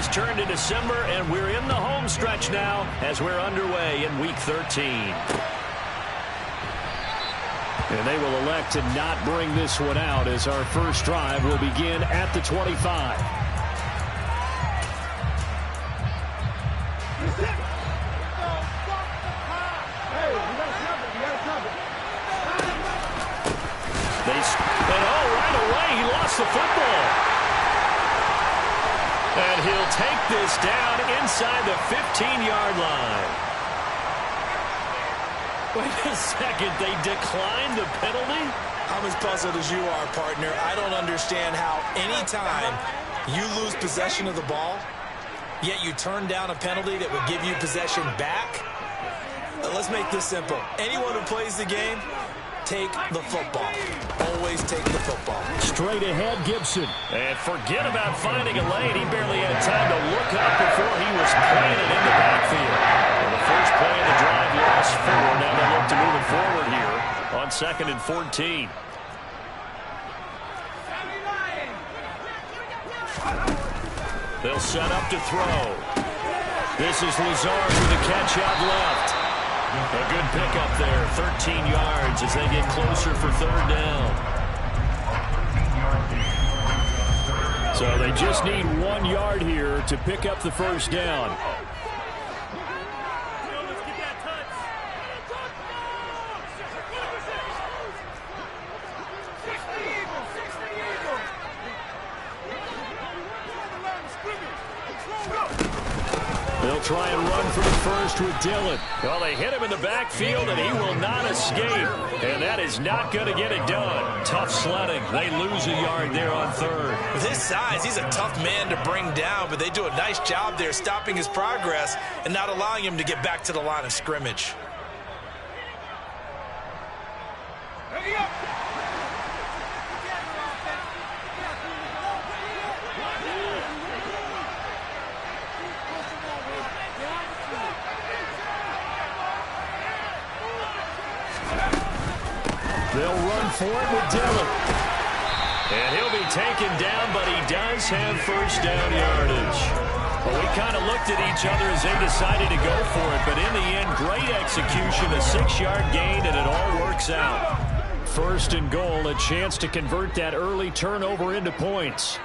has turned to December, and we're in the home stretch now as we're underway in Week 13. And they will elect to not bring this one out as our first drive will begin at the 25. Right away, he lost the football. And he'll take this down inside the 15-yard line. Wait a second, they declined the penalty? I'm as puzzled as you are, partner. I don't understand how anytime you lose possession of the ball, yet you turn down a penalty that would give you possession back. Let's make this simple. Anyone who plays the game, take the football. Always take the football. Straight ahead, Gibson. And forget about finding a lane. He barely had time to look up before he was planted in the backfield. And the first play of the drive lost 4. Now they look to move it forward here on 2nd and 14. They'll set up to throw. This is Lazard with a catch out left. A good pickup there, 13 yards as they get closer for 3rd down. So they just need 1 yard here to pick up the first down. They'll try and run for the first with Dillon. Well, they hit him in the backfield, and he will not escape. And that is not going to get it done. Tough sledding. They lose a yard there on 3rd. With his size, he's a tough man to bring down, but they do a nice job there stopping his progress and not allowing him to get back to the line of scrimmage. They'll run for it with Dillon. And he'll be taken down, but he does have first down yardage. Well, we kind of looked at each other as they decided to go for it, but in the end, great execution, a 6-yard gain, and it all works out. 1st and goal, a chance to convert that early turnover into points.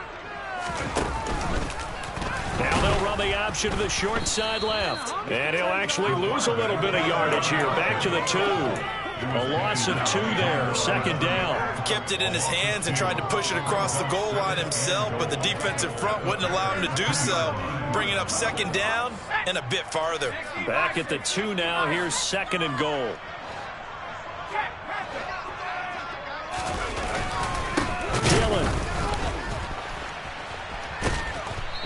Now they'll run the option to the short side left. And he'll actually lose a little bit of yardage here, back to the 2. A loss of 2 there, 2nd down. He kept it in his hands and tried to push it across the goal line himself, but the defensive front wouldn't allow him to do so, bringing up 2nd down and a bit farther. Back at the 2 now, here's 2nd and goal. Dillon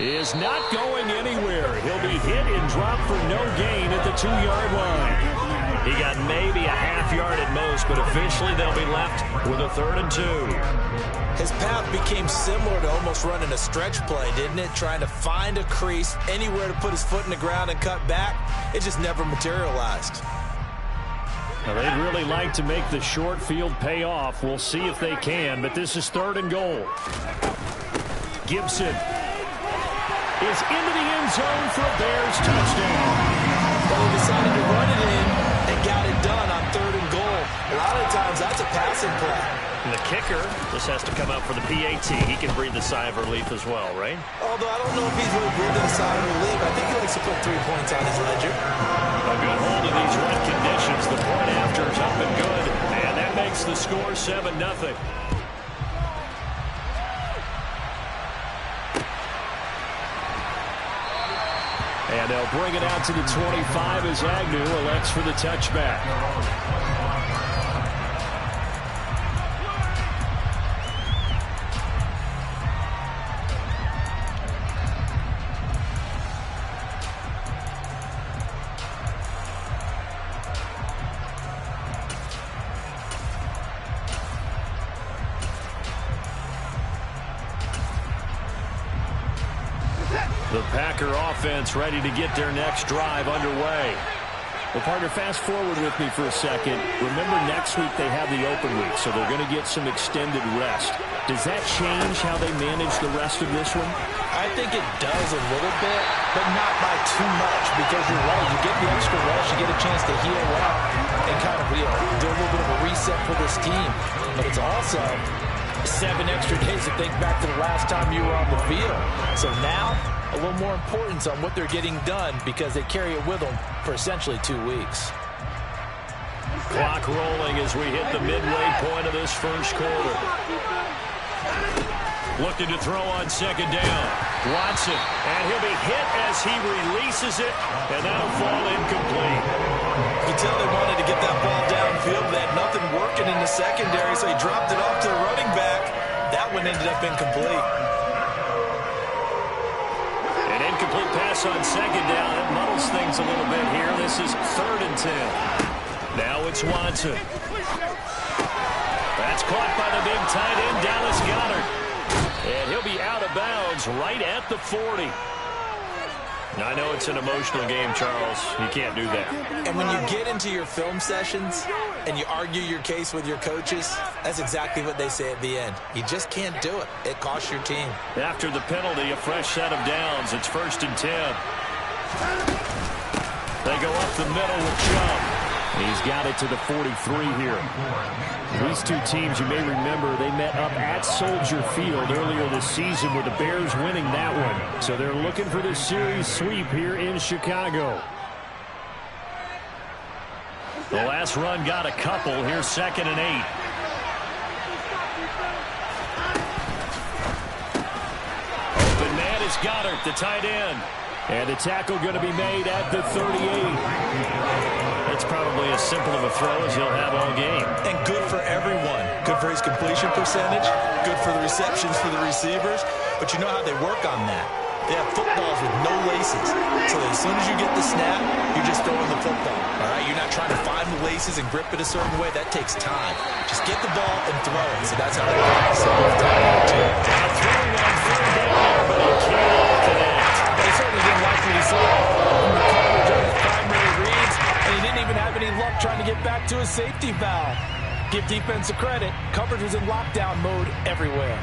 is not going anywhere. He'll be hit and dropped for no gain at the 2-yard line. He got maybe a half yard at most, but officially they'll be left with a 3rd and 2. His path became similar to almost running a stretch play, didn't it? Trying to find a crease, anywhere to put his foot in the ground and cut back. It just never materialized. Now, they'd really like to make the short field pay off. We'll see if they can, but this is 3rd and goal. Gibson is into the end zone for a Bears touchdown. Well, he decided to run it in and got it done on 3rd and goal. A lot of times that's a passing play. And the kicker just has to come out for the PAT. He can breathe a sigh of relief as well, right? Although I don't know if he's really breathing a sigh of relief. I think he likes to put 3 points on his ledger. A good hold of these wet conditions. The point after is up and good. And that makes the score 7-0. And they'll bring it out to the 25 as Agnew elects for the touchback. The Packer offense ready to get their next drive underway. Well, partner, fast forward with me for a second. Remember, next week they have the open week, so they're going to get some extended rest. Does that change how they manage the rest of this one? I think it does a little bit, but not by too much, because you're right. You get the extra rest, you get a chance to heal up and kind of do a little bit of a reset for this team. But it's also 7 extra days to think back to the last time you were on the field. So now, a little more importance on what they're getting done because they carry it with them for essentially 2 weeks. Clock rolling as we hit the midway point of this first quarter. Looking to throw on second down. Watson, and he'll be hit as he releases it, and that'll fall incomplete. You can tell they wanted to get that ball downfield. They had nothing working in the secondary, so he dropped it off to the running back. That one ended up incomplete. An incomplete pass on second down. It muddles things a little bit here. This is 3rd and 10. Now it's Watson. That's caught by the big tight end, Dallas Goedert. And he'll be out of bounds right at the 40. Now, I know it's an emotional game, Charles. You can't do that. And when you get into your film sessions and you argue your case with your coaches, that's exactly what they say at the end. You just can't do it. It costs your team. After the penalty, a fresh set of downs. It's 1st and 10. They go up the middle with Chubb. He's got it to the 43 here. These two teams, you may remember, they met up at Soldier Field earlier this season with the Bears winning that one. So they're looking for the series sweep here in Chicago. The last run got a couple. Here's 2nd and 8. Open man is Goddard, the tight end. And the tackle going to be made at the 38. That's probably as simple of a throw as he'll have all game. And good for everyone. Good for his completion percentage. Good for the receptions for the receivers. But you know how they work on that. They have footballs with no laces. So as soon as you get the snap, you're just throwing the football. All right? You're not trying to find the laces and grip it a certain way. That takes time. Just get the ball and throw it. So that's how they practice it all the time. Throwing on 3rd down, but he can't connect. He certainly didn't like what he saw from the coverage on his primary reads, and he didn't even have any luck trying to get back to his safety valve. Give defense a credit. Coverage was in lockdown mode everywhere.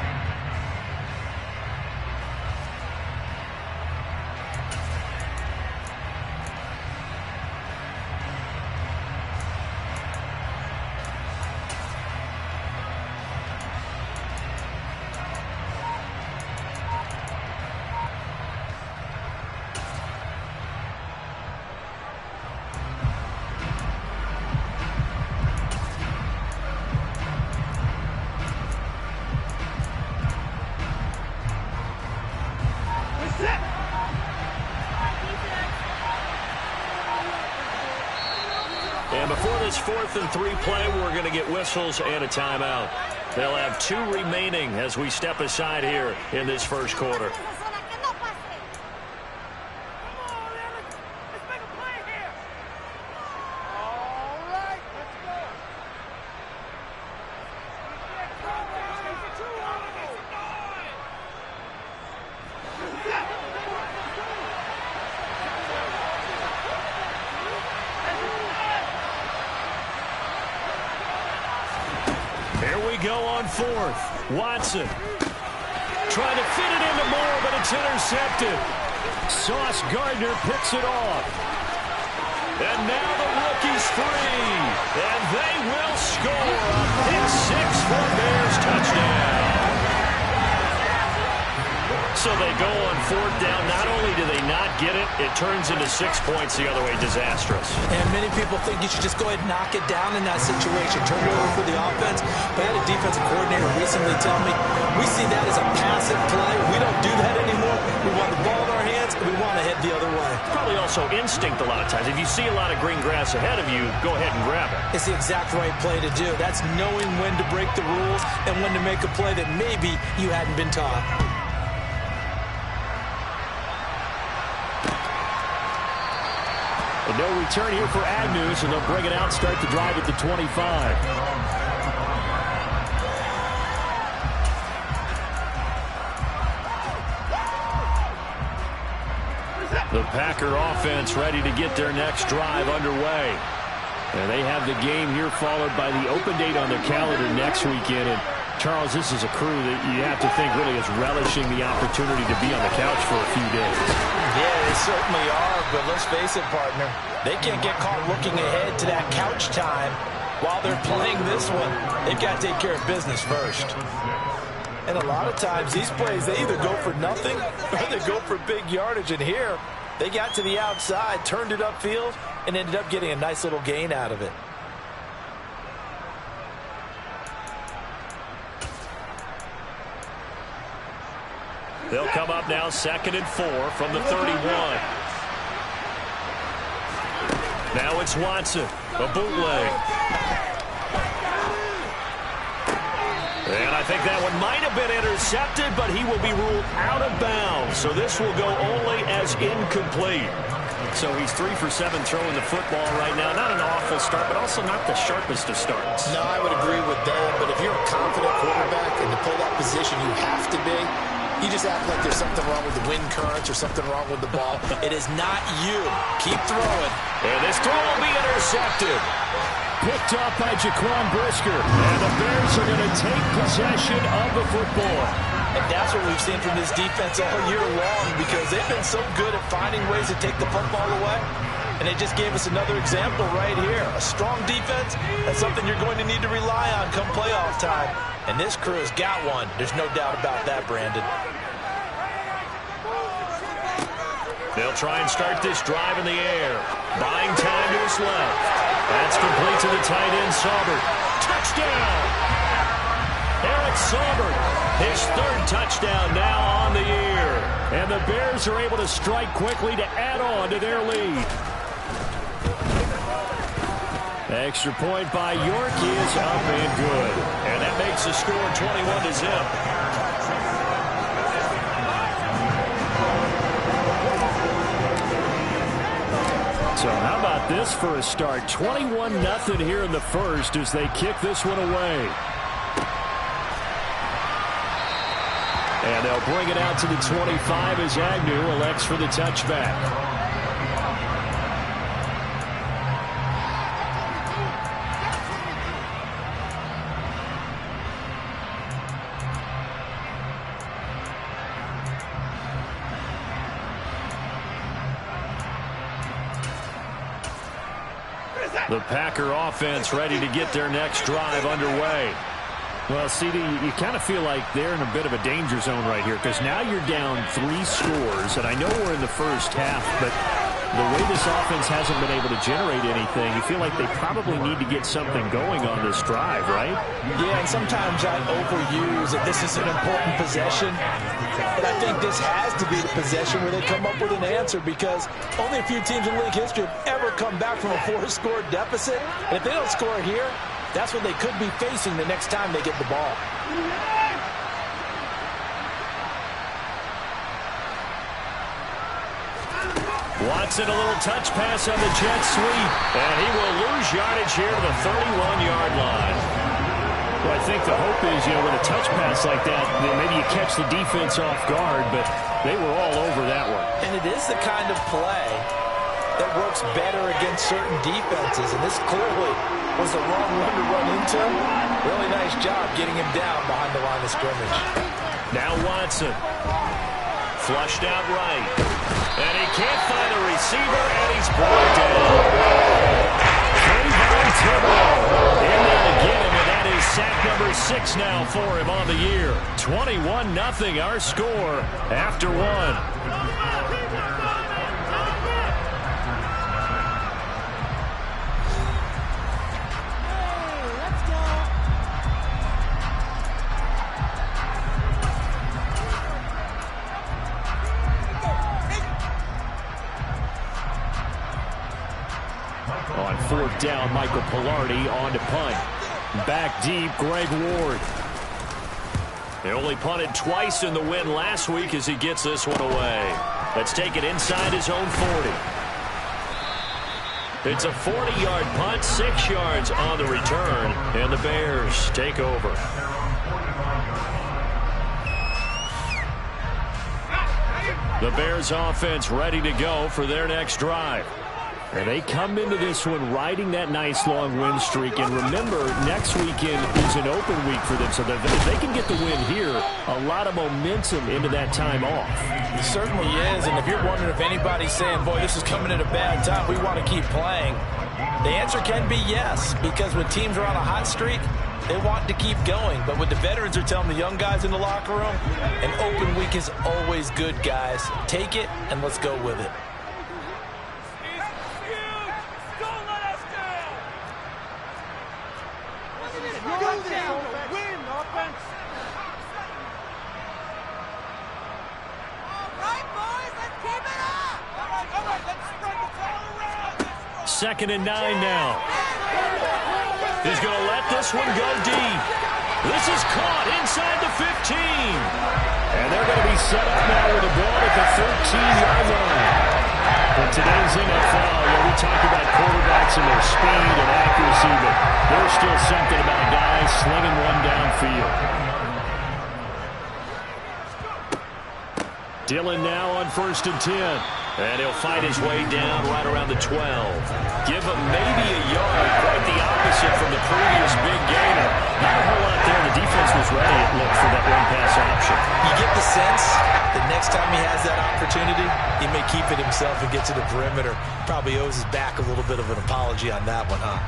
And before this 4th and 3 play, we're going to get whistles and a timeout. They'll have 2 remaining as we step aside here in this first quarter. On 4th, Watson trying to fit it into Moore, but it's intercepted. Sauce Gardner picks it off. And now the rookie's free. And they will score a pick 6 for Bears touchdown. So they go on 4th down. Not only do they not get it, it turns into 6 points the other way. Disastrous. And many people think you should just go ahead and knock it down in that situation. Turn it over for the offense. But I had a defensive coordinator recently tell me, we see that as a passive play. We don't do that anymore. We want the ball in our hands, and we want to head the other way. Probably also instinct a lot of times. If you see a lot of green grass ahead of you, go ahead and grab it. It's the exact right play to do. That's knowing when to break the rules and when to make a play that maybe you hadn't been taught. And no return here for Agnew, so they'll bring it out, start the drive at the 25. The Packer offense ready to get their next drive underway. And they have the game here followed by the open date on their calendar next weekend. And Charles, this is a crew that you have to think really is relishing the opportunity to be on the couch for a few days. Yeah, they certainly are, but let's face it, partner. They can't get caught looking ahead to that couch time while they're playing this one. They've got to take care of business first. And a lot of times, these plays, they either go for nothing or they go for big yardage. And here, they got to the outside, turned it upfield, and ended up getting a nice little gain out of it. They'll come up now 2nd and 4 from the 31. Now it's Watson, a bootleg. And I think that one might have been intercepted, but he will be ruled out of bounds. So this will go only as incomplete. So he's 3 for 7 throwing the football right now. Not an awful start, but also not the sharpest of starts. No, I would agree with that. But if you're a confident quarterback and to play that position, you have to be. You just act like there's something wrong with the wind currents or something wrong with the ball. It is not you. Keep throwing. And this throw will be intercepted. Picked up by Jaquan Brisker. And the Bears are going to take possession of the football. And that's what we've seen from this defense all year long, because they've been so good at finding ways to take the football away. And they just gave us another example right here. A strong defense, that's something you're going to need to rely on come playoff time. And this crew has got one. There's no doubt about that, Brandon. They'll try and start this drive in the air. Buying time to his left. That's complete to the tight end, Saubert. Touchdown! Eric Saubert, his 3rd touchdown now on the year. And the Bears are able to strike quickly to add on to their lead. Extra point by York is up and good. And that makes the score 21-0. So how about this for a start? 21-0 here in the first as they kick this one away. And they'll bring it out to the 25 as Agnew elects for the touchback. The Packer offense ready to get their next drive underway. Well, CD, you kind of feel like they're in a bit of a danger zone right here, because now you're down 3 scores, and I know we're in the first half, but the way this offense hasn't been able to generate anything, you feel like they probably need to get something going on this drive, right? Yeah, and sometimes I overuse that this is an important possession, but I think this has to be the possession where they come up with an answer, because only a few teams in league history have ever come back from a 4-score deficit, and if they don't score here, that's what they could be facing the next time they get the ball. Watson, a little touch pass on the jet sweep, and he will lose yardage here to the 31-yard line. Well, I think the hope is, with a touch pass like that, maybe you catch the defense off guard, but they were all over that one. And it is the kind of play that works better against certain defenses, and this clearly was the wrong run to run into. Really nice job getting him down behind the line of scrimmage. Now Watson. Flushed out right. And he can't find the receiver, and he's brought down. Trayvon Thibodeau in there to get him, and that is sack number 6 now for him on the year. 21-0 our score after 1. On 4th down, Michael Pilardi on to punt. Back deep, Greg Ward. They only punted twice in the win last week as he gets this one away. Let's take it inside his own 40. It's a 40-yard punt, 6 yards on the return, and the Bears take over. The Bears offense ready to go for their next drive. And they come into this one riding that nice long win streak. And remember, next weekend is an open week for them. So if they can get the win here, a lot of momentum into that time off. It certainly is. And if you're wondering if anybody's saying, boy, this is coming at a bad time, we want to keep playing, the answer can be yes. Because when teams are on a hot streak, they want to keep going. But what the veterans are telling the young guys in the locker room, an open week is always good, guys. Take it and let's go with it. Second and 9 now. He's going to let this one go deep. This is caught inside the 15. And they're going to be set up now with a ball at the 13-yard line. In today's NFL, we talk about quarterbacks and their speed and accuracy, but there's still something about a guy slinging one downfield. Dillon now on 1st and 10. And he'll fight his way down right around the 12. Give him maybe a yard, quite the opposite from the previous big gainer. Not a whole lot there. The defense was ready, it looked, for that one-pass option. You get the sense that next time he has that opportunity, he may keep it himself and get to the perimeter. Probably owes his back a little bit of an apology on that one, huh?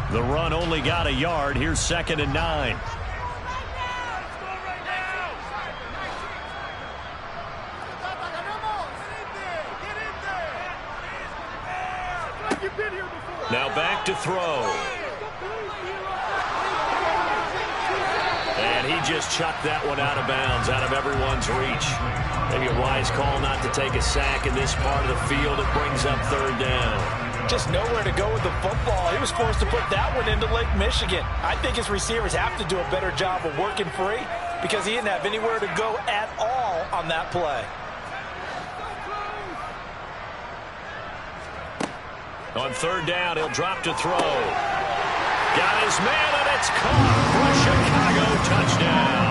The run only got a yard. Here's 2nd and 9. Now back to throw. And he just chucked that one out of bounds, out of everyone's reach. Maybe a wise call not to take a sack in this part of the field. It brings up 3rd down. Just nowhere to go with the football. He was forced to put that one into Lake Michigan. I think his receivers have to do a better job of working free because he didn't have anywhere to go at all on that play. On 3rd down, he'll drop to throw. Got his man, and it's caught for a Chicago touchdown.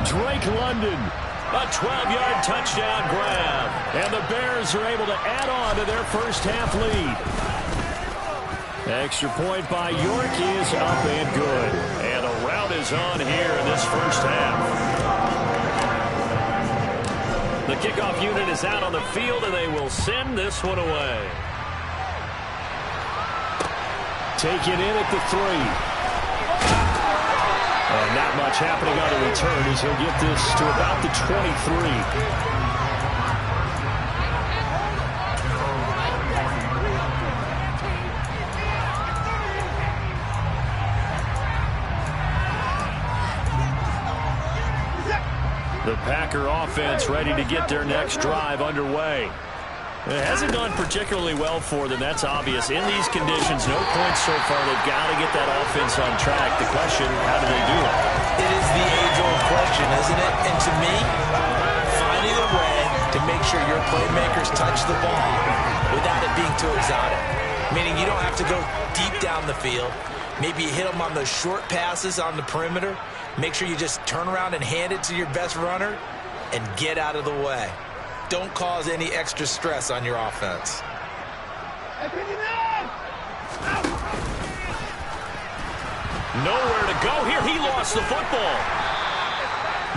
Drake London, a 12-yard touchdown grab. And the Bears are able to add on to their first half lead. Extra point by York is up and good. And a rout is on here in this first half. The kickoff unit is out on the field, and they will send this one away. Taken in at the 3. And not much happening on the return as he'll get this to about the 23. The Packer offense ready to get their next drive underway. It hasn't gone particularly well for them, that's obvious. In these conditions, no points so far. They've got to get that offense on track. The question, how do they do it? It is the age-old question, isn't it? And to me, finding a way to make sure your playmakers touch the ball without it being too exotic. Meaning you don't have to go deep down the field. Maybe you hit them on those short passes on the perimeter. Make sure you just turn around and hand it to your best runner and get out of the way. Don't cause any extra stress on your offense. Nowhere to go here. He lost the football.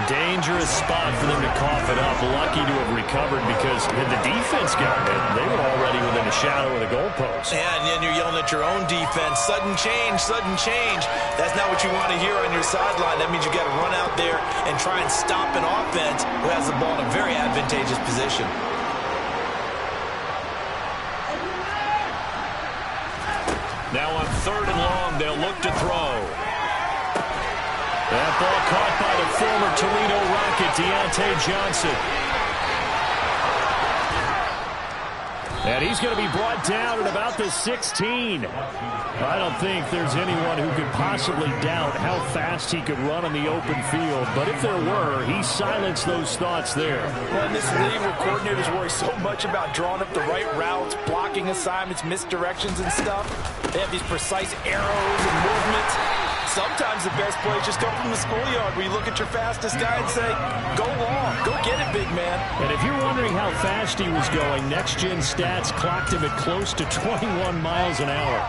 Dangerous spot for them to cough it up. Lucky to have recovered because had the defense gotten it, they were already within a shadow of the goalpost. Yeah, and then you're yelling at your own defense. Sudden change, sudden change. That's not what you want to hear on your sideline. That means you got to run out there and try and stop an offense who has the ball in a very advantageous position. Now on 3rd and long, they'll look to throw. That ball caught by the former Toledo Rocket, Deontay Johnson. And he's going to be brought down at about the 16. I don't think there's anyone who could possibly doubt how fast he could run on the open field. But if there were, he silenced those thoughts there. Well, in this league where coordinators worry so much about drawing up the right routes, blocking assignments, misdirections and stuff, they have these precise arrows and movements. sometimes the best plays just come from the schoolyard where you look at your fastest guy and say, go long, go get it, big man. And if you're wondering how fast he was going, next-gen stats clocked him at close to 21 miles an hour.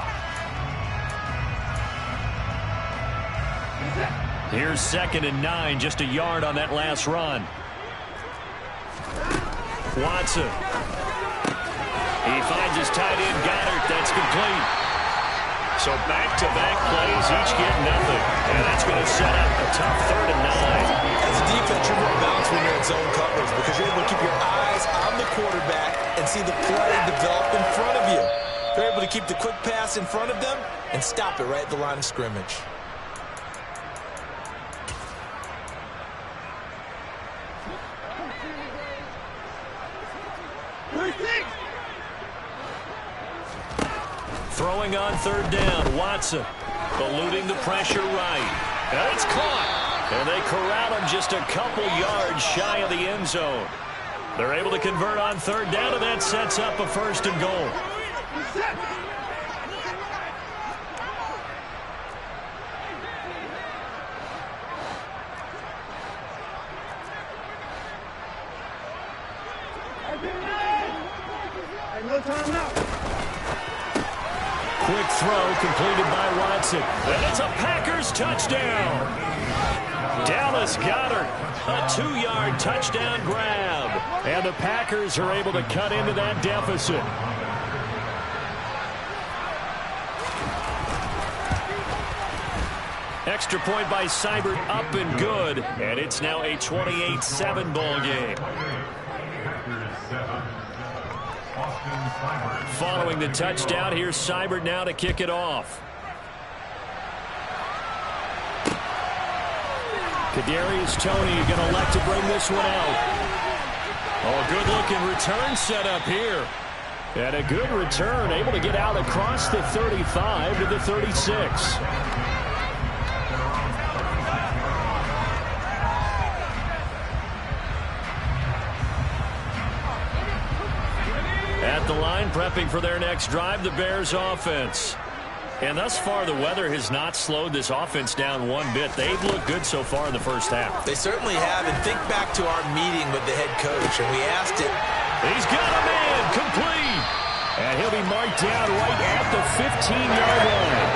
Here's 2nd and 9, just a yard on that last run. Watson. He finds his tight end, Goddard. That's complete. So back-to-back plays, each get nothing. And that's going to set up a tough 3rd and 9. As a defense, you're more balanced when you're in zone coverage because you're able to keep your eyes on the quarterback and see the play develop in front of you. They're able to keep the quick pass in front of them and stop it right at the line of scrimmage. Throwing on 3rd down, Watson. Eluding the pressure right. And it's caught. And they corral him just a couple yards shy of the end zone. They're able to convert on 3rd down, and that sets up a 1st and goal. Quick throw completed by Watson. And it's a Packers touchdown. Dallas Goedert, a 2-yard touchdown grab. And the Packers are able to cut into that deficit. Extra point by Seibert, up and good. And it's now a 28-7 ball game. Following the touchdown, here's Seibert now to kick it off. Kadarius Toney going to elect to bring this one out. Oh, a good-looking return set up here. And a good return, able to get out across the 35 to the 36. At the line, prepping for their next drive, the Bears offense. And thus far, the weather has not slowed this offense down one bit. They've looked good so far in the first half. They certainly have. And think back to our meeting with the head coach, and we asked him. He's got a man, complete. And he'll be marked down right at the 15-yard line.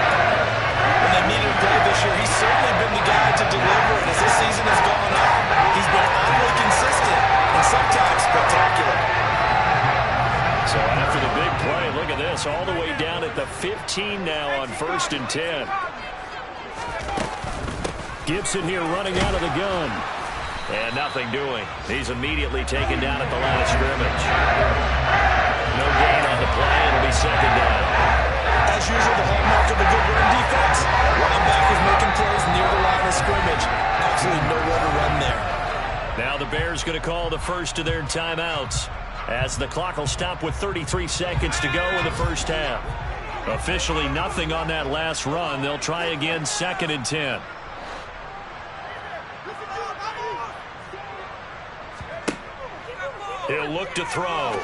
When they needed a play this year, he's certainly been the guy to deliver. And as this season has gone on, he's been oddly consistent and sometimes spectacular. So after the big play, look at this, all the way down at the 15 now on 1st and 10. Gibson here running out of the gun. And nothing doing. He's immediately taken down at the line of scrimmage. No gain on the play. It'll be 2nd down. As usual, the hallmark of a good run defense. Linebackers making plays near the line of scrimmage. Absolutely nowhere to run there. Now the Bears going to call the first of their timeouts, as the clock will stop with 33 seconds to go in the first half. Officially nothing on that last run. They'll try again 2nd and 10. He'll look to throw.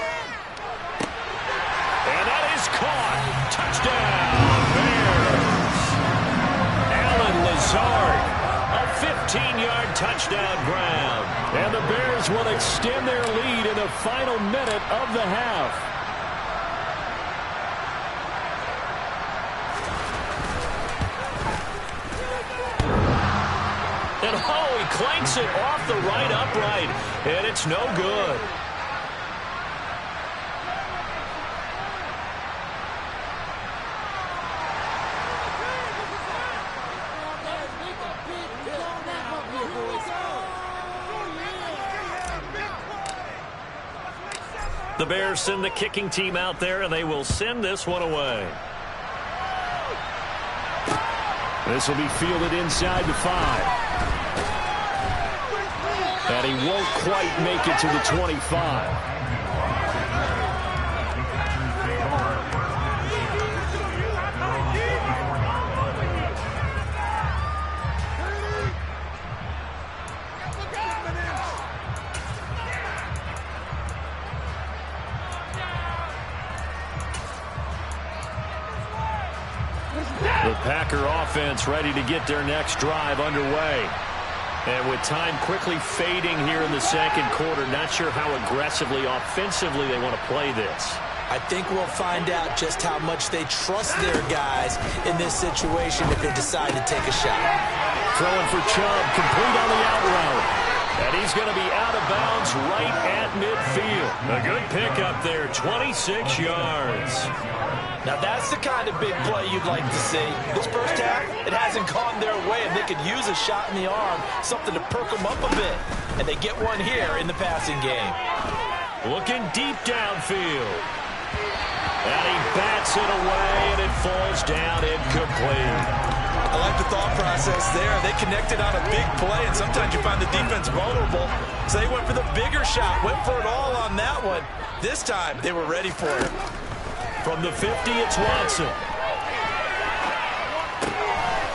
And that is caught. Touchdown, Bears. Allen Lazard. A 15-yard touchdown ground. And the Bears will extend their lead in the final minute of the half. And oh, he clanks it off the right upright. And it's no good. The Bears send the kicking team out there, and they will send this one away. This will be fielded inside the 5. And he won't quite make it to the 25. The The Packer offense ready to get their next drive underway. And with time quickly fading here in the second quarter, not sure how aggressively, offensively they want to play this. I think we'll find out just how much they trust their guys in this situation if they decide to take a shot. Throwing for Chubb, complete on the out route. And he's going to be out of bounds right at midfield. A good pickup there, 26 yards. Now that's the kind of big play you'd like to see. This first half, it hasn't gone their way, and they could use a shot in the arm, something to perk them up a bit. And they get one here in the passing game. Looking deep downfield. And he bats it away, and it falls down incomplete. I like the thought process there. They connected on a big play, and sometimes you find the defense vulnerable. So they went for the bigger shot, went for it all on that one. This time, they were ready for it. From the 50, it's Watson.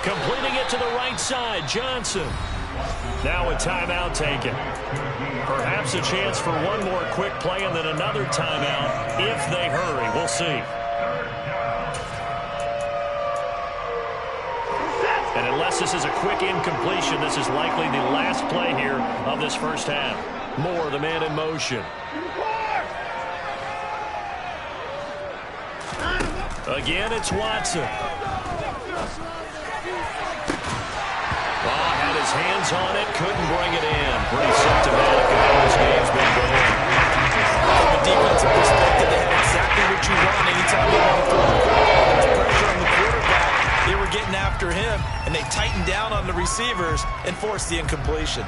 Completing it to the right side, Johnson. Now a timeout taken. Perhaps a chance for one more quick play and then another timeout if they hurry. We'll see. And unless this is a quick incompletion, this is likely the last play here of this first half. Moore, the man in motion. Again, it's Watson. Oh, had his hands on it, couldn't bring it in. Pretty symptomatic of how this game's been going. From a defensive perspective, they had exactly what you want anytime you want to throw the ball. There's pressure on the quarterback. They were getting after him, and they tightened down on the receivers and forced the incompletion.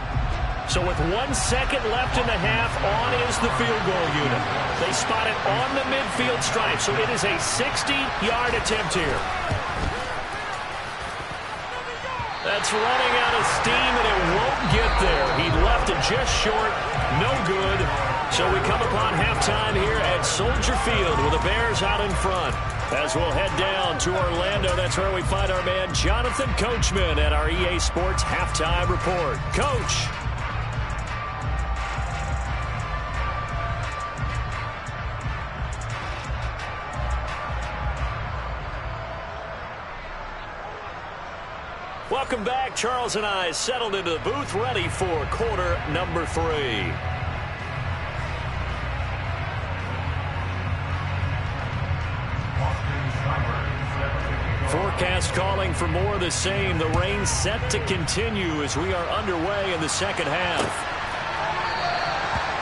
So with 1 second left in the half, on is the field goal unit. They spot it on the midfield stripe, so it is a 60-yard attempt here. That's running out of steam, and it won't get there. He left it just short, no good. So we come upon halftime here at Soldier Field with the Bears out in front. As we'll head down to Orlando, that's where we find our man Jonathan Coachman at our EA Sports Halftime Report. Coach. Welcome back. Charles and I settled into the booth, ready for quarter number 3. Forecast calling for more of the same. The rain set to continue as we are underway in the second half.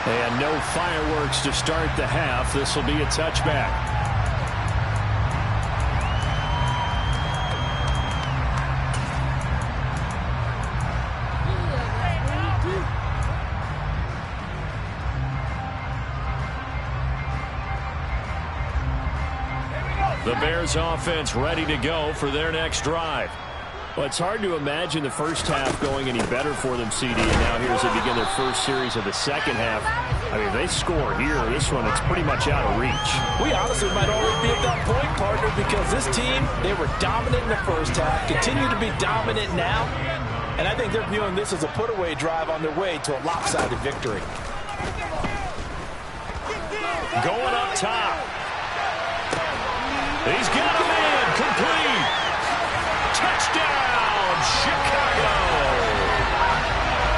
And no fireworks to start the half. This will be a touchback. The Bears offense ready to go for their next drive. Well, it's hard to imagine the first half going any better for them, CD. And now here as they begin their first series of the second half. I mean, if they score here, this one, it's pretty much out of reach. We honestly might already be at that point, partner, because this team, they were dominant in the first half, continue to be dominant now, and I think they're viewing this as a put-away drive on their way to a lopsided victory. Going up top. He's got him in. Complete. Touchdown, Chicago.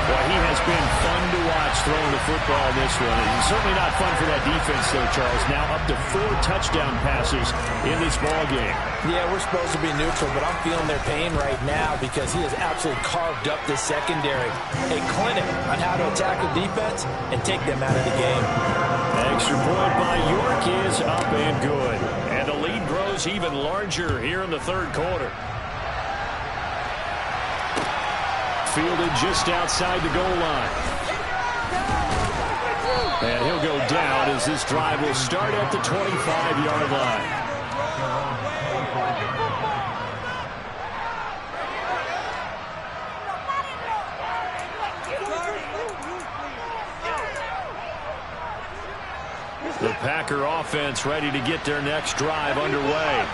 Well, he has been fun to watch throwing the football in this one. And certainly not fun for that defense, though, Charles. Now up to 4 touchdown passes in this ball game. Yeah, we're supposed to be neutral, but I'm feeling their pain right now because he has absolutely carved up the secondary. A clinic on how to attack the defense and take them out of the game. Extra point by York is up and good. And the lead grows even larger here in the third quarter. Fielded just outside the goal line. And he'll go down as this drive will start at the 25-yard line. The Packer offense ready to get their next drive underway.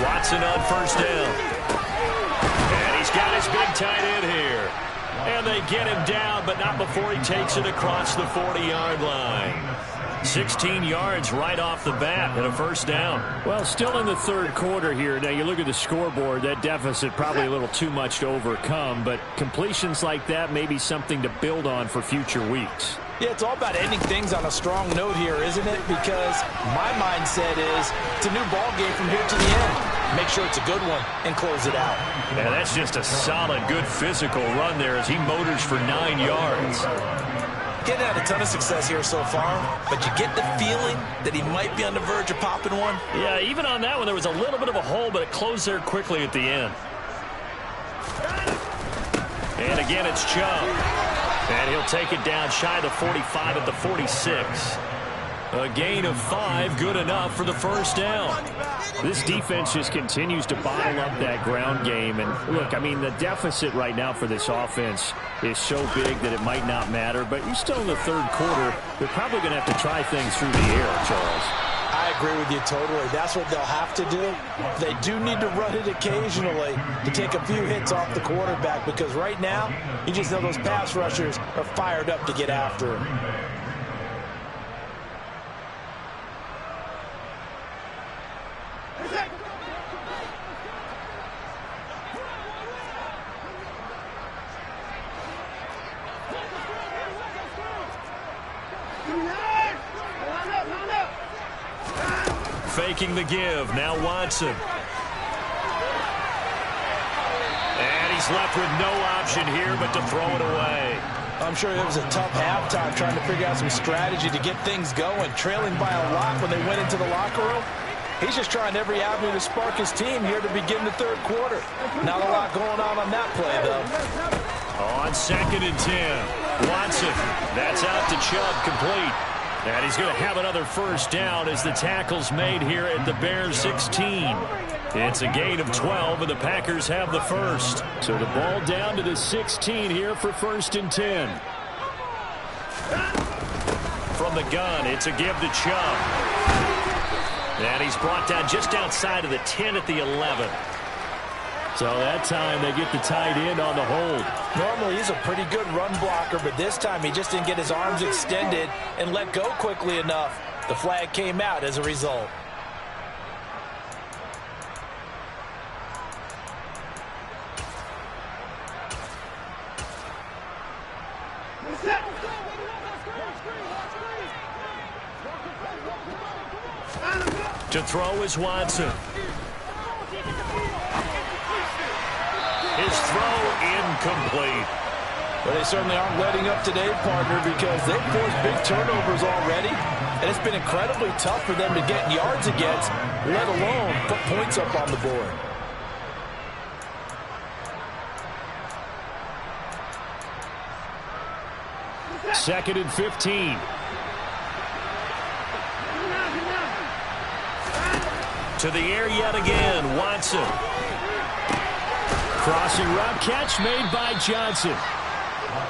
Watson on first down. And he's got his big tight end here. And they get him down, but not before he takes it across the 40-yard line. 16 yards right off the bat and a first down. Well, still in the third quarter here. Now, you look at the scoreboard, that deficit probably a little too much to overcome, but completions like that may be something to build on for future weeks. Yeah, it's all about ending things on a strong note here, isn't it? Because my mindset is it's a new ball game from here to the end. Make sure it's a good one and close it out. Yeah, that's just a solid, good physical run there as he motors for 9 yards. Getting had a ton of success here so far, but you get the feeling that he might be on the verge of popping one. Yeah, even on that one, there was a little bit of a hole, but it closed there quickly at the end. And again, it's Chubb. And he'll take it down shy of the 45 at the 46. A gain of 5, good enough for the first down. This defense just continues to bottle up that ground game. And look, I mean, the deficit right now for this offense is so big that it might not matter. But you're still in the third quarter. They're probably going to have to try things through the air, Charles. I agree with you totally. That's what they'll have to do. They do need to run it occasionally to take a few hits off the quarterback, because right now, you just know those pass rushers are fired up to get after him. Faking the give. Now Watson. And he's left with no option here but to throw it away. I'm sure it was a tough halftime trying to figure out some strategy to get things going, trailing by a lot when they went into the locker room. He's just trying every avenue to spark his team here to begin the third quarter. Not a lot going on that play, though. On 2nd and 10. Watson. That's out to Chubb, complete. And he's going to have another first down as the tackle's made here at the Bears 16. It's a gain of 12, and the Packers have the first. So the ball down to the 16 here for 1st and 10. From the gun, it's a give to Chubb. And he's brought down just outside of the 10 at the 11. So that time they get the tight end on the hold. Normally he's a pretty good run blocker, but this time he just didn't get his arms extended and let go quickly enough. The flag came out as a result. To throw is Watson. His throw incomplete. Well, they certainly aren't letting up today, partner, because they've forced big turnovers already, and it's been incredibly tough for them to get yards against, let alone put points up on the board. Second and 15. To the air yet again, Watson. Crossing route catch made by Johnson.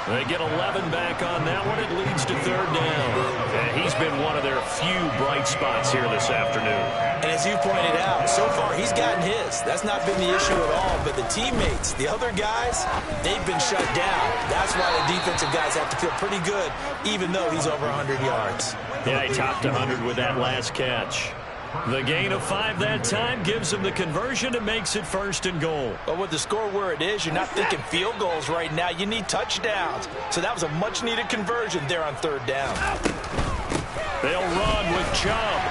They get 11 back on that one. It leads to third down. And he's been one of their few bright spots here this afternoon. And as you pointed out, so far he's gotten his. That's not been the issue at all. But the teammates, the other guys, they've been shut down. That's why the defensive guys have to feel pretty good, even though he's over 100 yards. Yeah, he topped 100 with that last catch. The gain of 5 that time gives him the conversion and makes it 1st and goal. But with the score where it is, you're not thinking field goals right now. You need touchdowns. So that was a much-needed conversion there on third down. They'll run with Chubb.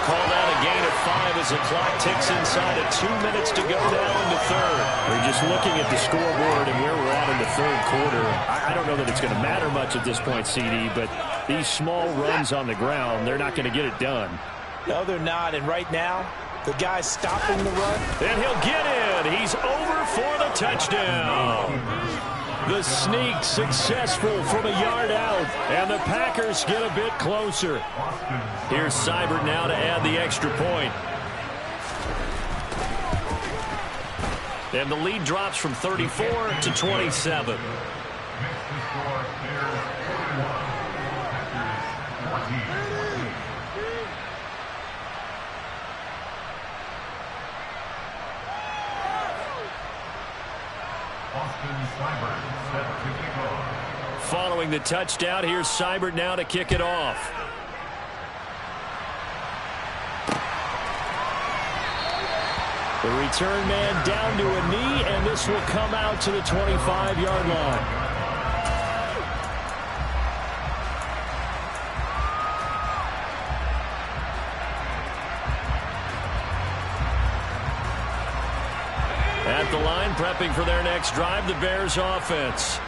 Called out a gain of 5 as the clock ticks inside of 2 minutes to go now in the third. We're just looking at the scoreboard and where we're at in the third quarter. I don't know that it's going to matter much at this point, CD, but these small runs on the ground, they're not going to get it done. No, they're not. And right now, the guy's stopping the run. And he'll get in. He's over for the touchdown. The sneak successful from a yard out, and the Packers get a bit closer. Here's Seibert now to add the extra point. And the lead drops from 34 to 27. Following the touchdown, here's Seibert now to kick it off. The return man down to a knee, and this will come out to the 25-yard line. At the line, prepping for their next drive, the Bears offense.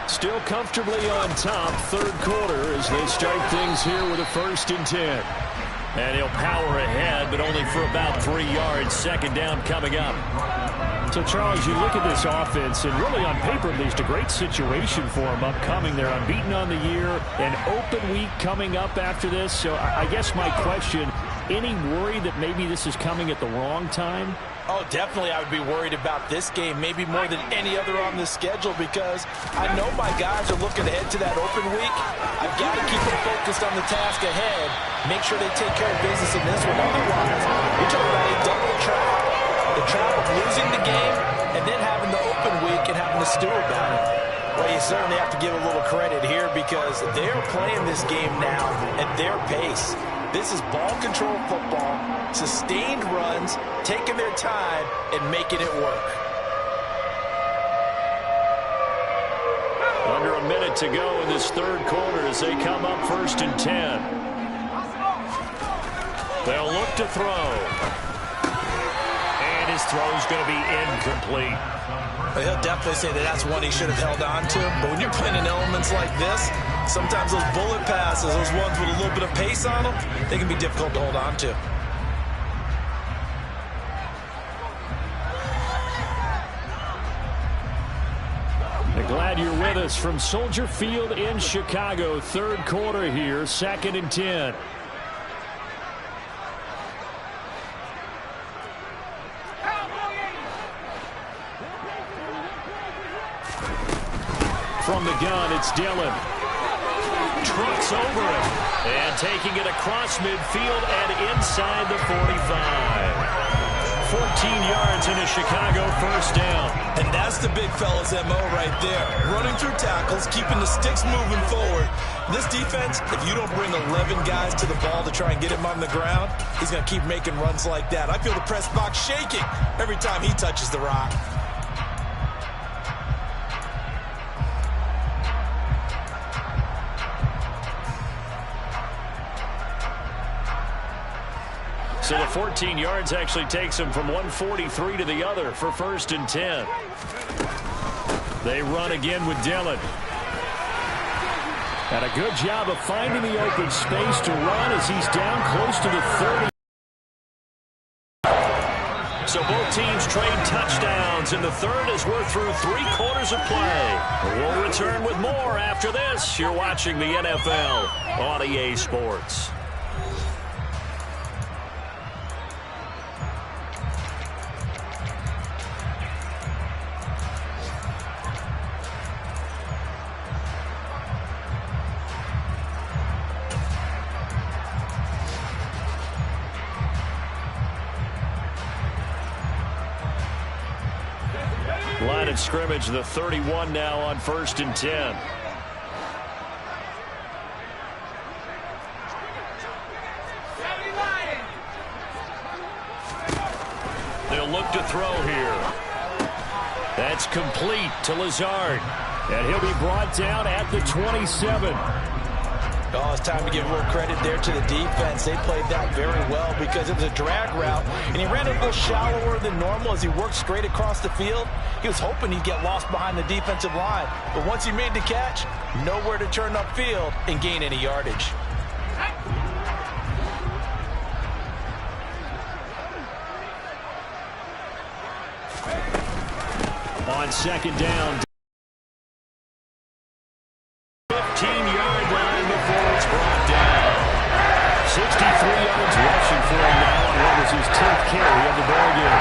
Still comfortably on top, third quarter, as they start things here with a 1st and 10. And he'll power ahead, but only for about 3 yards. Second down coming up. So, Charles, you look at this offense, and really on paper, at least, a great situation for them upcoming. They're unbeaten on the year, an open week coming up after this. So I guess my question, any worry that maybe this is coming at the wrong time? Oh, definitely I would be worried about this game, maybe more than any other on the schedule, because I know my guys are looking ahead to that open week. I've got to keep them focused on the task ahead, make sure they take care of business in this one. Otherwise, you're talking about a double trap. The trap of losing the game and then having the open week and having to stew about it. Well, you certainly have to give a little credit here because they're playing this game now at their pace. This is ball control football, sustained runs, taking their time, and making it work. Under a minute to go in this third quarter as they come up 1st and 10. They'll look to throw. And his throw's going to be incomplete. Well, he'll definitely say that that's one he should have held on to. But when you're playing in elements like this, sometimes those bullet passes, those ones with a little bit of pace on them, they can be difficult to hold on to. Glad you're with us from Soldier Field in Chicago. Third quarter here, 2nd and 10. From the gun, it's Dillon. Trucks over it. And taking it across midfield and inside the 45. 14 yards and a Chicago 1st down. And that's the big fella's MO right there. Running through tackles, keeping the sticks moving forward. This defense, if you don't bring 11 guys to the ball to try and get him on the ground, he's going to keep making runs like that. I feel the press box shaking every time he touches the rock. So the 14 yards actually takes him from 143 to the other for 1st and 10. They run again with Dillon. And a good job of finding the open space to run as he's down close to the 30. So both teams trade touchdowns in the third as we're through 3 quarters of play. We'll return with more after this. You're watching the NFL on EA Sports. Line of scrimmage, the 31 now on 1st and 10. They'll look to throw here. That's complete to Lazard. And he'll be brought down at the 27. Oh, it's time to give a little credit there to the defense. They played that very well because it was a drag route, and he ran a little shallower than normal as he worked straight across the field. He was hoping he'd get lost behind the defensive line, but once he made the catch, nowhere to turn upfield and gain any yardage. On 2nd down. 15-yard line before it's brought down. 63 yards rushing for him now. What was his 10th carry of the ball game?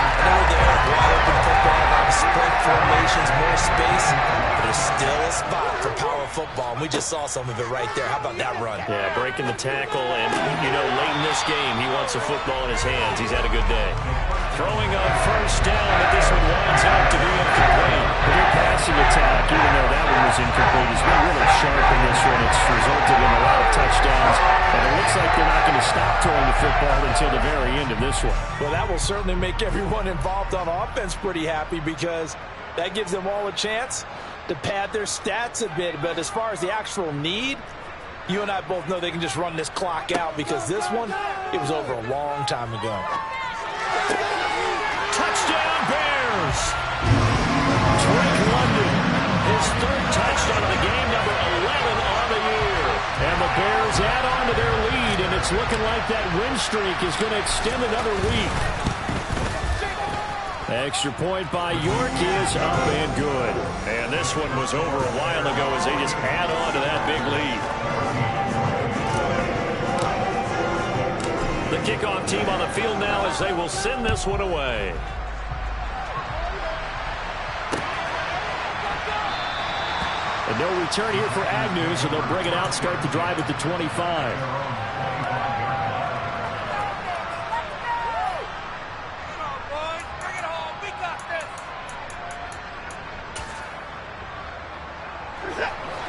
Wide open football, a lot of spread formations, more space, but there's still a spot for power football, and we just saw some of it right there. How about that run? Yeah, breaking the tackle, and, you know, late in this game, he wants the football in his hands. He's had a good day. Throwing on 1st down, but this one winds up to be incomplete. The passing attack, even though that one was incomplete, has been really looks like they're not going to stop throwing the football until the very end of this one. Well, that will certainly make everyone involved on offense pretty happy because that gives them all a chance to pad their stats a bit. But as far as the actual need, you and I both know they can just run this clock out because this one, it was over a long time ago. Touchdown, Bears! Drake London, his third touchdown of the game, number 11 on the year. And the Bears add on to their lead, and it's looking like that win streak is going to extend another week. Extra point by York is up and good. And this one was over a while ago as they just add on to that big lead. The kickoff team on the field now as they will send this one away. And no return here for Agnew, so they'll bring it out, start the drive at the 25.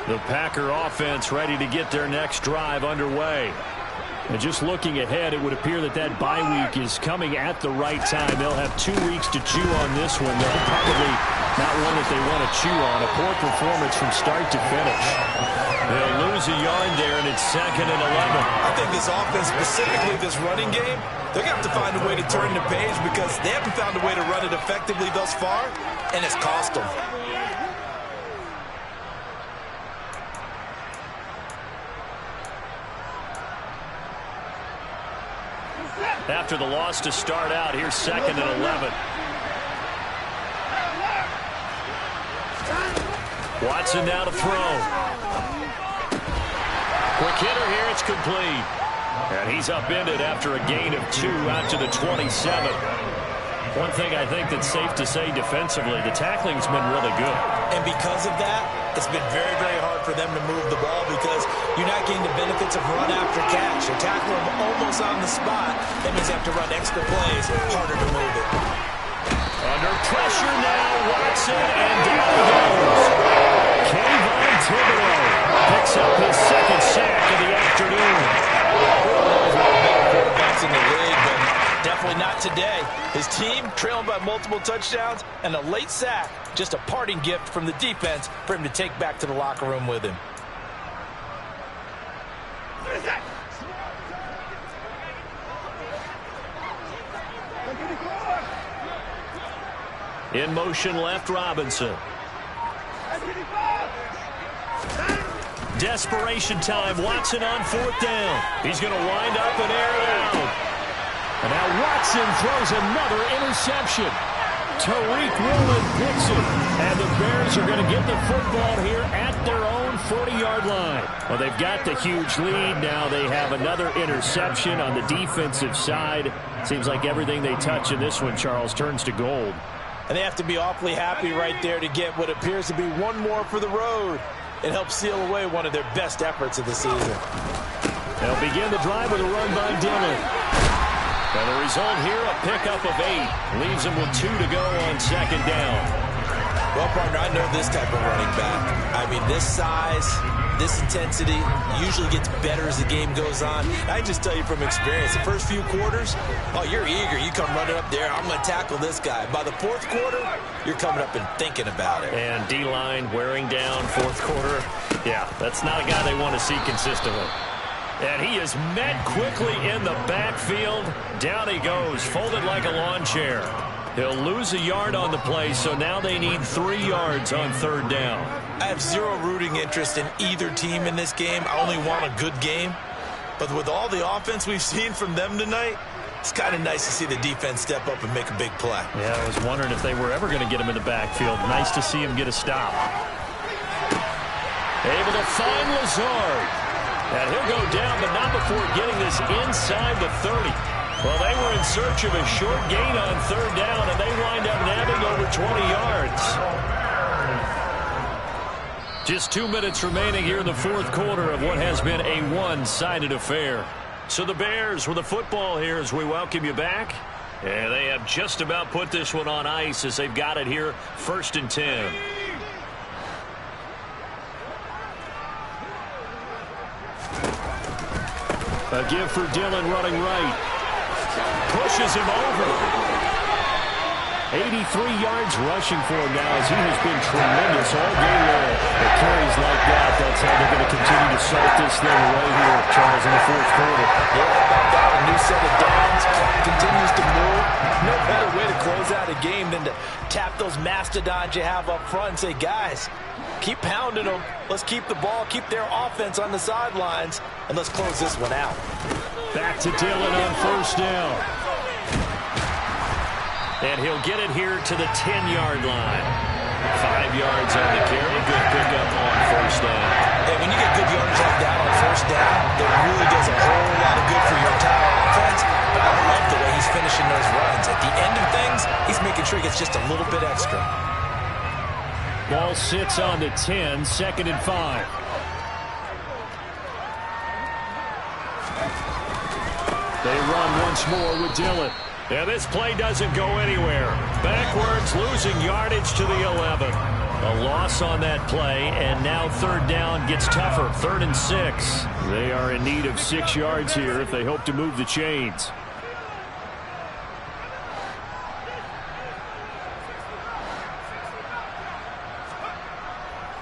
The Packer offense ready to get their next drive underway. And just looking ahead, it would appear that that bye week is coming at the right time. They'll have 2 weeks to chew on this one. They'll probably not one that they want to chew on. A poor performance from start to finish. They'll lose a yard there, and it's 2nd and 11. I think this offense, specifically this running game, they're going to have to find a way to turn the page because they haven't found a way to run it effectively thus far, and it's cost them. After the loss to start out, here's 2nd and 11. Watson now to throw. Quick hitter here, it's complete. And he's upended after a gain of 2 out to the 27. One thing I think that's safe to say defensively, the tackling's been really good. And because of that, it's been very, very hard for them to move the ball because you're not getting the benefits of run after catch. You're tackling them almost on the spot. That means you have to run extra plays, harder to move it. Under pressure now, Watson, and down he goes. Kayvon Thibodeau picks up his 2nd sack of the afternoon. There's one of the better quarterbacks in the league, but definitely not today. His team trailing by multiple touchdowns and a late sack. Just a parting gift from the defense for him to take back to the locker room with him. In motion left, Robinson. Desperation time. Watson on 4th down. He's going to wind up and air it out. And now Watson throws another interception. Tariq Woolen picks it. And the Bears are going to get the football here at their own 40-yard line. Well, they've got the huge lead. Now they have another interception on the defensive side. Seems like everything they touch in this one, Charles, turns to gold. And they have to be awfully happy right there to get what appears to be one more for the road. It helps seal away one of their best efforts of the season. They'll begin the drive with a run by Dillon. And the result here, a pickup of 8. Leaves them with 2 to go on 2nd down. Well, partner, I know this type of running back. I mean, this size, this intensity usually gets better as the game goes on. I just tell you from experience, the first few quarters, oh, you're eager. You come running up there, I'm going to tackle this guy. By the 4th quarter, you're coming up and thinking about it. And D-line wearing down 4th quarter. Yeah, that's not a guy they want to see consistently. And he is met quickly in the backfield. Down he goes, folded like a lawn chair. He'll lose a yard on the play, so now they need 3 yards on 3rd down. I have zero rooting interest in either team in this game. I only want a good game. But with all the offense we've seen from them tonight, it's kind of nice to see the defense step up and make a big play. Yeah, I was wondering if they were ever going to get him in the backfield. Nice to see him get a stop. Able to find Lazard. And he'll go down, but not before getting this inside the 30. Well, they were in search of a short gain on 3rd down, and they wind up nabbing over 20 yards. Just 2 minutes remaining here in the 4th quarter of what has been a one-sided affair. So the Bears with the football here as we welcome you back. And they have just about put this one on ice as they've got it here, 1st and 10. A give for Dillon running right. Pushes him over. 83 yards rushing for him now as he has been tremendous all game long. With carries like that, that's how they're going to continue to salt this thing right here, Charles, in the fourth quarter. Yeah, about that. A new set of downs. Clock continues to move. No better way to close out a game than to tap those mastodons you have up front and say, guys, keep pounding them. Let's keep the ball, keep their offense on the sidelines, and let's close this one out. Back to Dillon on first down. And he'll get it here to the 10-yard line. 5 yards on the carry. Good pickup on first down. Hey, when you get good yardage like that on first down, it really does a whole lot of good for your entire offense. But I love the way he's finishing those runs. At the end of things, he's making sure he gets just a little bit extra. Ball sits on the 10, 2nd and 5. They run once more with Dillon. And this play doesn't go anywhere. Backwards, losing yardage to the 11. A loss on that play, and now third down gets tougher. 3rd and 6. They are in need of 6 yards here if they hope to move the chains.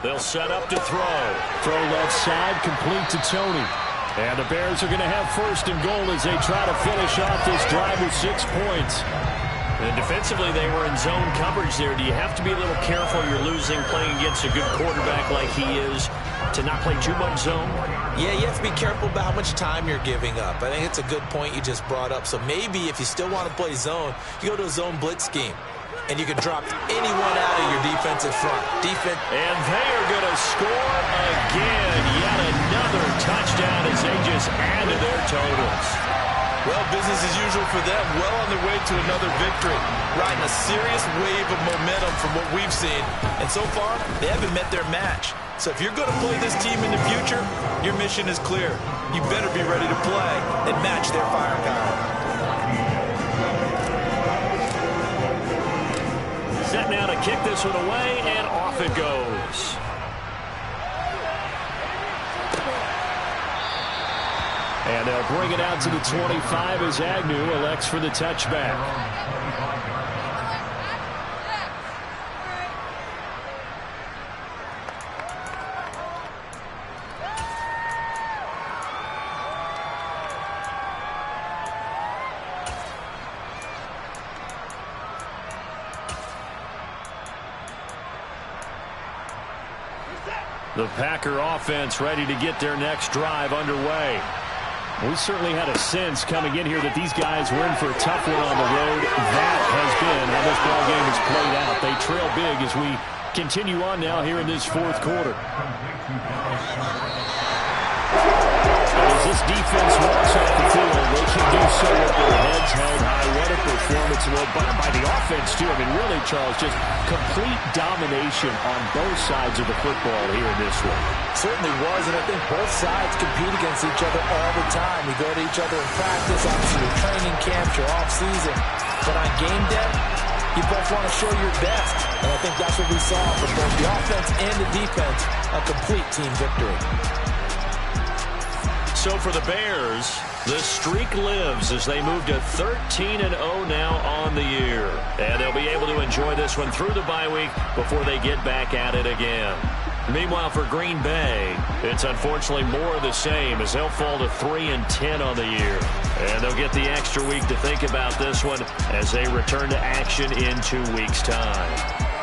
They'll set up to throw. Throw left side, complete to Tony. And the Bears are going to have 1st and goal as they try to finish off this drive with 6 points. And defensively, they were in zone coverage there. Do you have to be a little careful? You're losing playing against a good quarterback like he is to not play too much zone? Yeah, you have to be careful about how much time you're giving up. I think it's a good point you just brought up. So maybe if you still want to play zone, you go to a zone blitz scheme. And you can drop anyone out of your defensive front. And they are going to score again. Yet another touchdown as they just add to their totals. Well, business as usual for them. Well on their way to another victory. Riding a serious wave of momentum from what we've seen. And so far, they haven't met their match. So if you're going to play this team in the future, your mission is clear. You better be ready to play and match their firepower. Set now to kick this one away, and off it goes. And they'll bring it out to the 25 as Agnew elects for the touchback. The Packer offense ready to get their next drive underway. We certainly had a sense coming in here that these guys were in for a tough one on the road. That has been how this ball game has played out. They trail big as we continue on now here in this fourth quarter. As this defense walks off the field, they can do so with their heads held high. What a performance by the offense, too. I mean, really, Charles, just complete domination on both sides of the football here in this one. Certainly was, and I think both sides compete against each other all the time. You go to each other in practice, obviously your training camps, your off-season. But on game day, you both want to show your best. And I think that's what we saw from both the offense and the defense, a complete team victory. So for the Bears, the streak lives as they move to 13-0 now on the year. And they'll be able to enjoy this one through the bye week before they get back at it again. Meanwhile, for Green Bay, it's unfortunately more of the same as they'll fall to 3-10 on the year. And they'll get the extra week to think about this one as they return to action in 2 weeks' time.